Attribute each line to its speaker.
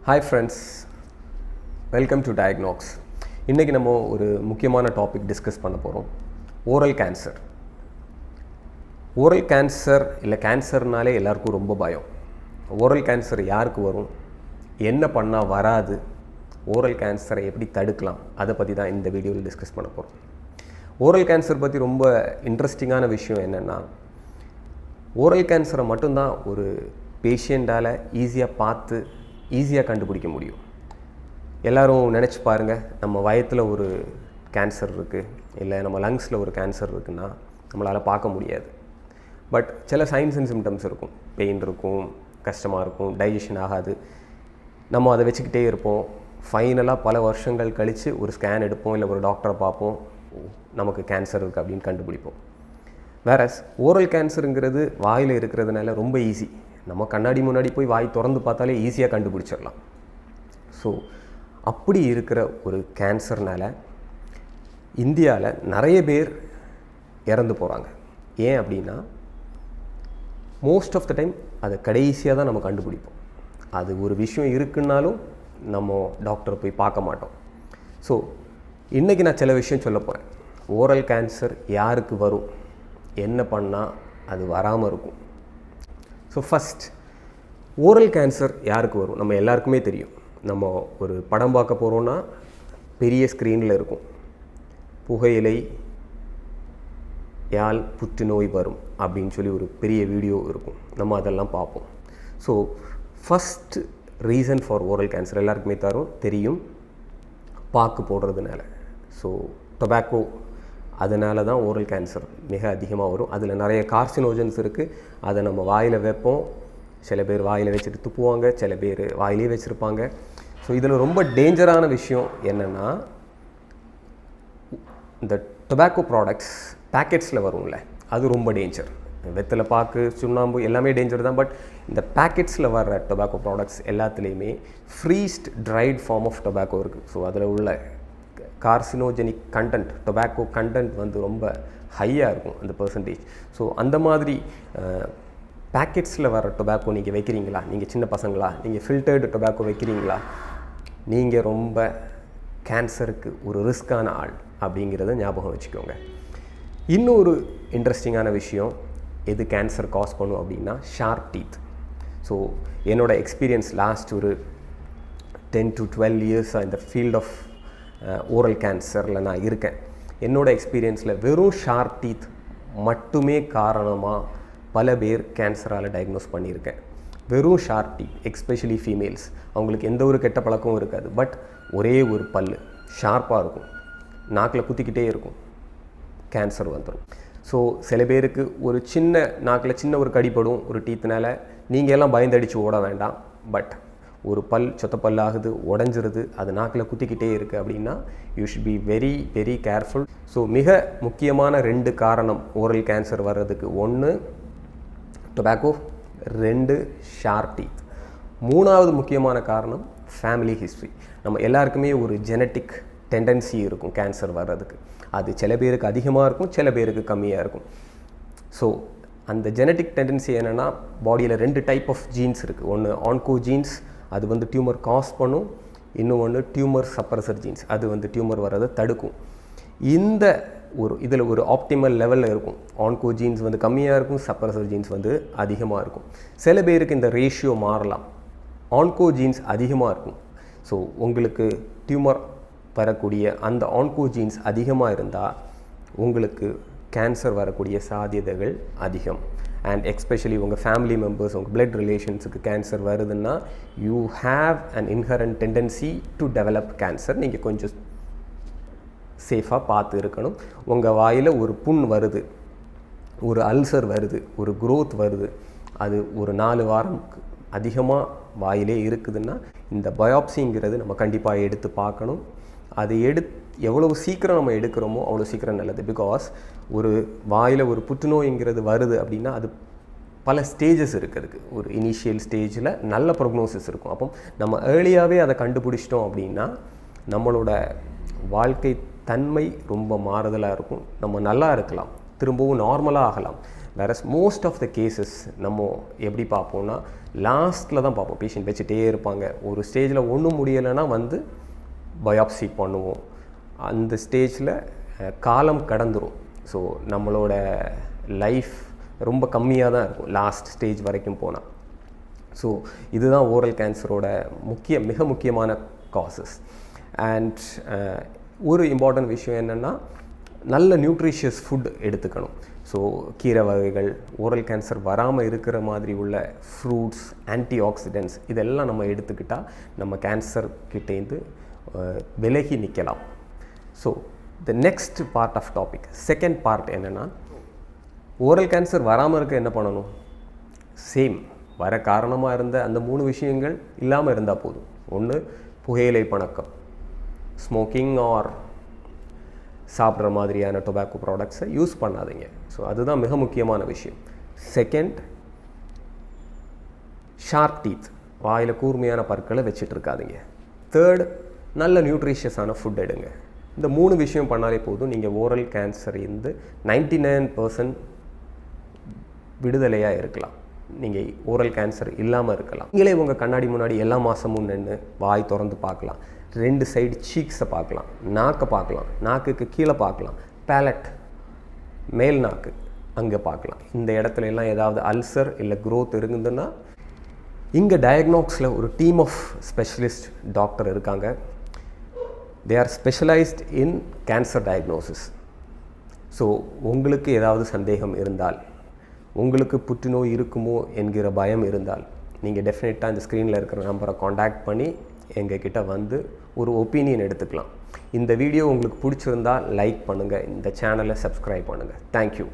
Speaker 1: Hi friends, welcome to Diagnox. இன்றைக்கி நம்ம ஒரு முக்கியமான டாபிக் டிஸ்கஸ் பண்ண போகிறோம். Oral cancer. ஓரல் கேன்சர் இல்லை கேன்சர்னாலே எல்லாருக்கும் ரொம்ப பயம். ஓரல் கேன்சர் யாருக்கு வரும், என்ன பண்ணால் வராது, ஓரல் கேன்சரை எப்படி தடுக்கலாம், அதை பற்றி தான் இந்த வீடியோவில் டிஸ்கஸ் பண்ண போகிறோம். ஓரல் கேன்சர் பற்றி ரொம்ப இன்ட்ரெஸ்டிங்கான விஷயம் என்னென்னா, ஓரல் கேன்சரை மட்டும்தான் ஒரு பேஷண்ட்டால் ஈஸியாக பார்த்து ஈஸியாக கண்டுபிடிக்க முடியும். எல்லோரும் நினச்சி பாருங்கள், நம்ம வயத்தில் ஒரு கேன்சர் இருக்குது, இல்லை நம்ம லங்ஸில் ஒரு கேன்சர் இருக்குன்னா நம்மளால் பார்க்க முடியாது. பட் சில சைன்ஸ் அண்ட் சிம்டம்ஸ் இருக்கும். பெயின் இருக்கும், கஷ்டமாக இருக்கும், டைஜஷன் ஆகாது. நம்ம அதை வச்சுக்கிட்டே இருப்போம். ஃபைனலாக பல வருஷங்கள் கழித்து ஒரு ஸ்கேன் எடுப்போம், இல்லை ஒரு டாக்டரை பார்ப்போம், நமக்கு கேன்சர் இருக்குது அப்படின்னு கண்டுபிடிப்போம். வேறஸ் ஓரல் கேன்சருங்கிறது வாயில் இருக்கிறதுனால ரொம்ப ஈஸி. நம்ம கண்ணாடி முன்னாடி போய் வாய் திறந்து பார்த்தாலே ஈஸியாக கண்டுபிடிச்சிடலாம். ஸோ அப்படி இருக்கிற ஒரு கேன்சர்னால் இந்தியாவில் நிறைய பேர் இறந்து போகிறாங்க. ஏன் அப்படின்னா, மோஸ்ட் ஆஃப் த டைம் அதை கடைசியாக தான் நம்ம கண்டுபிடிப்போம். அது ஒரு விஷயம் இருக்குன்னாலும் நம்ம டாக்டரை போய் பார்க்க மாட்டோம். ஸோ இன்றைக்கி நான் சில விஷயம் சொல்ல போகிறேன். ஓரல் கேன்சர் யாருக்கு வரும், என்ன பண்ணால் அது வராமல் இருக்கும். ஸோ ஃபஸ்ட், ஓரல் கேன்சர் யாருக்கு வரும் நம்ம எல்லாருக்குமே தெரியும். நம்ம ஒரு படம் பார்க்க போகிறோன்னா பெரிய ஸ்க்ரீனில் இருக்கும், புகையிலை யால் புற்றுநோய் வரும் அப்படின்னு சொல்லி ஒரு பெரிய வீடியோ இருக்கும், நம்ம அதெல்லாம் பார்ப்போம். So first reason for oral cancer எல்லாருக்குமே தெரியும், பாக்கு போடுறதுனால. ஸோ டொபாக்கோ, அதனால தான் ஓரல் கேன்சர் மிக அதிகமாக வரும். அதில் நிறைய கார்சினோஜன்ஸ் இருக்குது. அதை நம்ம வாயில் வைப்போம். சில பேர் வாயில் வச்சுட்டு துப்புவாங்க, சில பேர் வாயிலே வச்சுருப்பாங்க. ஸோ இதில் ரொம்ப டேஞ்சரான விஷயம் என்னென்னா, இந்த டொபாக்கோ ப்ராடக்ட்ஸ் பேக்கெட்ஸில் வரும்ல, அது ரொம்ப டேஞ்சர். வெத்தலை பாக்கு, சுண்ணாம்பு எல்லாமே டேஞ்சர் தான். பட் இந்த பேக்கெட்ஸில் வர்ற டொபாக்கோ ப்ராடக்ட்ஸ் எல்லாத்துலேயுமே freeze dried form of tobacco இருக்குது. ஸோ அதில் உள்ள கார்சினோஜெனிக் கண்டென்ட், டொபாக்கோ கண்டென்ட் வந்து ரொம்ப ஹையாக இருக்கும் அந்த பர்சன்டேஜ். ஸோ அந்த மாதிரி பேக்கெட்ஸில் வர டொபாக்கோ நீங்கள் வைக்கிறீங்களா, நீங்கள் சின்ன பசங்களா, நீங்கள் ஃபில்டர்டு டொபாக்கோ வைக்கிறீங்களா, நீங்கள் ரொம்ப கேன்சருக்கு ஒரு ரிஸ்க்கான ஆள் அப்படிங்கிறத ஞாபகம் வச்சுக்கோங்க. இன்னொரு இன்ட்ரெஸ்டிங்கான விஷயம், எது கேன்சர் காஸ் பண்ணும் அப்படின்னா, ஷார்ப் டீத். ஸோ என்னோடய எக்ஸ்பீரியன்ஸ் லாஸ்ட் ஒரு 10 to 12 இயர்ஸாக இந்த ஃபீல்ட் ஆஃப் ஓரல் கேன்சரில் நான் இருக்கேன். என்னோடய எக்ஸ்பீரியன்ஸில் வெறும் ஷார்ப் டீத் மட்டுமே காரணமாக பல பேர் கேன்சரால் டயக்னோஸ் பண்ணியிருக்கேன். வெறும் ஷார்ப் டீத், எக்ஸ்பெஷலி ஃபீமேல்ஸ், அவங்களுக்கு எந்த ஒரு கெட்ட பழக்கமும் இருக்காது. பட் ஒரே ஒரு பல் ஷார்ப்பாக இருக்கும், நாக்கில் குத்திக்கிட்டே இருக்கும், கேன்சர் வந்துடும். ஸோ சில பேருக்கு ஒரு சின்ன நாக்கில் சின்ன ஒரு கடிப்படும் ஒரு டீத்துனால நீங்கள் எல்லாம் பயந்தடிச்சு ஓட வேண்டாம். பட் ஒரு பல் சொத்த பல்லாகுது, உடஞ்சிருது, அது நாக்கில் குத்திக்கிட்டே இருக்குது அப்படின்னா you should be very very careful. So மிக முக்கியமான 2 காரணம் ஓரல் கேன்சர் வர்றதுக்கு. 1 டொபாக்கோ, 2 ஷார்ப் டீத். 3வது முக்கியமான காரணம் ஃபேமிலி ஹிஸ்ட்ரி. நம்ம எல்லாருக்குமே ஒரு ஜெனட்டிக் டெண்டன்சி இருக்கும் கேன்சர் வர்றதுக்கு. அது சில பேருக்கு அதிகமாக இருக்கும், சில பேருக்கு கம்மியாக இருக்கும். ஸோ அந்த ஜெனட்டிக் டெண்டன்சி என்னென்னா, பாடியில் 2 டைப் ஆஃப் ஜீன்ஸ் இருக்குது. ஒன்று ஆன்கோ ஜீன்ஸ், அது வந்து டியூமர் காஸ் பண்ணும். இன்னொன்று டியூமர் சப்ரஸர் ஜீன்ஸ், அது வந்து டியூமர் வர்றதை தடுக்கும். இந்த இதில் ஒரு ஆப்டிமல் லெவலில் இருக்கும். ஆன்கோ ஜீன்ஸ் வந்து கம்மியாக இருக்கும், சப்ரஸர் ஜீன்ஸ் வந்து அதிகமாக இருக்கும். சில பேருக்கு இந்த ரேஷியோ மாறலாம். ஆன்கோ ஜீன்ஸ் அதிகமாக இருக்கும். ஸோ உங்களுக்கு டியூமர் வரக்கூடிய அந்த ஆன்கோ ஜீன்ஸ் அதிகமாக இருந்தால் உங்களுக்கு கேன்சர் வரக்கூடிய சாத்தியதைகள் அதிகம். அண்ட் எக்ஸ்பெஷலி உங்கள் ஃபேமிலி மெம்பர்ஸ், உங்கள் பிளட் ரிலேஷன்ஸுக்கு கேன்சர் வருதுன்னா you have an inherent tendency to develop cancer. நீங்கள் கொஞ்சம் சேஃபாக பார்த்து இருக்கணும். உங்கள் வாயில் ஒரு புண் வருது, ஒரு அல்சர் வருது, ஒரு க்ரோத் வருது, அது ஒரு 4 வாரம் அதிகமாக வாயிலே இருக்குதுன்னா இந்த பயாப்சிங்கிறது நம்ம கண்டிப்பாக எடுத்து பார்க்கணும். அது எவ்வளவு சீக்கிரம் நம்ம எடுக்கிறோமோ அவ்வளோ சீக்கிரம் நல்லது. பிகாஸ் ஒரு வாயில் ஒரு புற்றுநோய்ங்கிறது வருது அப்படின்னா அது பல ஸ்டேஜஸ் இருக்கிறதுக்கு. ஒரு இனிஷியல் ஸ்டேஜில் நல்ல ப்ரொக்னோசிஸ் இருக்கும். அப்போ நம்ம ஏர்லியாகவே அதை கண்டுபிடிச்சிட்டோம் அப்படின்னா நம்மளோட வாழ்க்கை தன்மை ரொம்ப மாறுதலாக இருக்கும். நம்ம நல்லா இருக்கலாம், திரும்பவும் நார்மலாக ஆகலாம். Whereas most of the cases நம்ம எப்படி பார்ப்போம்னா லாஸ்ட்டில் தான் பார்ப்போம். பேஷண்ட் வச்சுட்டே இருப்பாங்க, ஒரு ஸ்டேஜில் ஒன்றும் முடியலைன்னா வந்து பயாப்சி பண்ணுவோம். அந்த ஸ்டேஜில் காலம் கடந்துடும். ஸோ நம்மளோட லைஃப் ரொம்ப கம்மியாக தான் இருக்கும் லாஸ்ட் ஸ்டேஜ் வரைக்கும் போனால். ஸோ இதுதான் ஓரல் கேன்சரோட மிக முக்கியமான காசஸ். அண்ட் ஒரு இம்பார்ட்டன்ட் விஷயம் என்னென்னா நல்ல நியூட்ரிஷியஸ் ஃபுட் எடுத்துக்கணும். ஸோ கீரை வகைகள், ஓரல் கேன்சர் வராமல் இருக்கிற மாதிரி உள்ள ஃப்ரூட்ஸ், ஆன்டி ஆக்சிடென்ட்ஸ் இதெல்லாம் நம்ம எடுத்துக்கிட்டால் நம்ம கேன்சர் கிட்டேருந்து விலகி நிற்கலாம். So the next part of topic, second part என்னென்னா ஓரல் கேன்சர் வராமல் இருக்க என்ன பண்ணணும்? சேம் வர காரணமாக இருந்த அந்த 3 விஷயங்கள் இல்லாமல் இருந்தால் போதும். ஒன்று, புகையிலை பழக்கம், ஸ்மோக்கிங் ஆர் சாப்பிட்ற மாதிரியான டொபாக்கோ ப்ராடக்ட்ஸை யூஸ் பண்ணாதீங்க. ஸோ அதுதான் மிக முக்கியமான விஷயம். செகண்ட், ஷார்ப் டீத், வாயில் கூர்மையான பற்களை வச்சுட்டு இருக்காதீங்க. தேர்ட், நல்ல நியூட்ரிஷியஸான ஃபுட் எடுங்க. இந்த 3 விஷயம் பண்ணாலே போதும், நீங்கள் ஓரல் கேன்சர் இருந்து 99% விடுதலையாக இருக்கலாம். நீங்கள் ஓரல் கேன்சர் இல்லாமல் இருக்கலாம். நீங்களே உங்கள் கண்ணாடி முன்னாடி எல்லா மாதமும் நின்று வாய் திறந்து பார்க்கலாம், 2 சைடு சீக்ஸை பார்க்கலாம், நாக்கை பார்க்கலாம், நாக்குக்கு கீழே பார்க்கலாம், பேலட் மேல் நாக்கு அங்கே பார்க்கலாம். இந்த இடத்துல எல்லாம் ஏதாவது அல்சர் இல்லை க்ரோத் இருந்ததுன்னா இங்கே டயக்னோக்ஸில் ஒரு டீம் ஆஃப் ஸ்பெஷலிஸ்ட் டாக்டர் இருக்காங்க. They are specialised in cancer diagnosis. So உங்களுக்கு ஏதாவது சந்தேகம் இருந்தால், உங்களுக்கு புற்றுநோய் இருக்குமோ என்கிற பயம் இருந்தால், நீங்கள் டெஃபினட்டாக இந்த ஸ்க்ரீனில் இருக்கிற நம்பரை காண்டாக்ட் பண்ணி எங்ககிட்ட வந்து ஒரு ஒப்பீனியன் எடுத்துக்கலாம். இந்த வீடியோ உங்களுக்கு பிடிச்சிருந்தால் லைக் பண்ணுங்கள், இந்த சேனலை சப்ஸ்கிரைப் பண்ணுங்கள். தேங்க்யூ.